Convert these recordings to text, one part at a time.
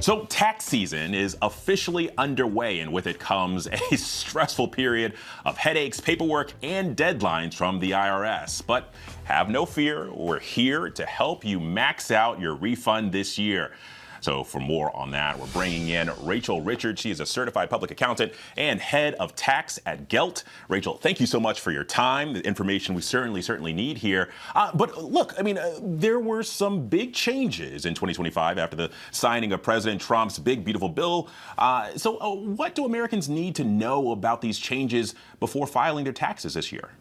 So tax season is officially underway, and with it comes a stressful period of headaches, paperwork, and deadlines from the IRS. But have no fear, we're here to help you max out your refund this year. So for more on that, we're bringing in Rachel Richards. She is a certified public accountant and head of tax at GELT. Rachel, thank you so much for your time, the information we certainly need here. But look, I mean, there were some big changes in 2025 after the signing of President Trump's big, beautiful bill. So what do Americans need to know about these changes before filing their taxes this year?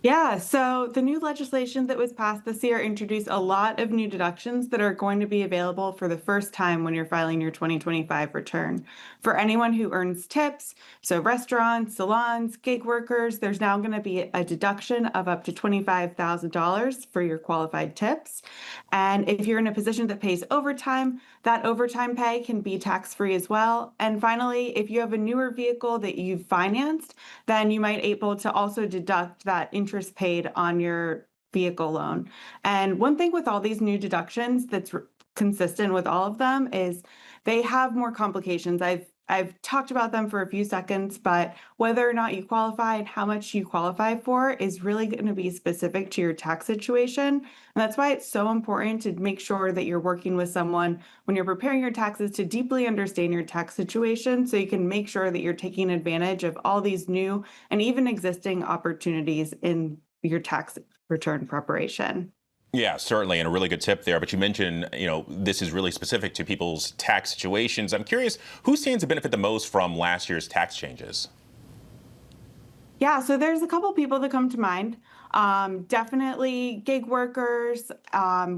Yeah, so the new legislation that was passed this year introduced a lot of new deductions that are going to be available for the first time when you're filing your 2025 return. For anyone who earns tips, so restaurants, salons, gig workers, there's now going to be a deduction of up to $25,000 for your qualified tips. And if you're in a position that pays overtime, that overtime pay can be tax-free as well. And finally, if you have a newer vehicle that you've financed, then you might be able to also deduct that interest paid on your vehicle loan. And one thing with all these new deductions that's consistent with all of them is they have more complications. I've talked about them for a few seconds, but whether or not you qualify and how much you qualify for is really going to be specific to your tax situation. And that's why it's so important to make sure that you're working with someone when you're preparing your taxes to deeply understand your tax situation so you can make sure that you're taking advantage of all these new and even existing opportunities in your tax return preparation. Yeah, certainly, and a really good tip there. But you mentioned, this is really specific to people's tax situations. I'm curious, who stands to benefit the most from last year's tax changes? Yeah, so there's a couple people that come to mind. Definitely gig workers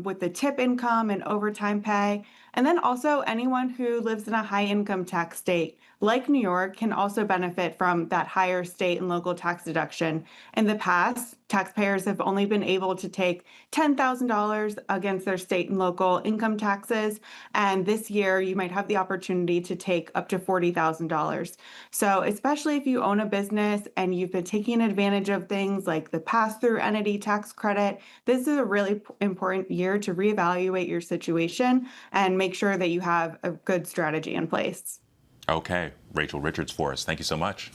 with the tip income and overtime pay. And then also anyone who lives in a high income tax state, like New York, can also benefit from that higher state and local tax deduction. In the past, taxpayers have only been able to take $10,000 against their state and local income taxes. And this year, you might have the opportunity to take up to $40,000. So especially if you own a business and you've been taking advantage of things like the pass-through entity tax credit, this is a really important year to reevaluate your situation and make sure that you have a good strategy in place. Okay, Rachel Richards for us. Thank you so much.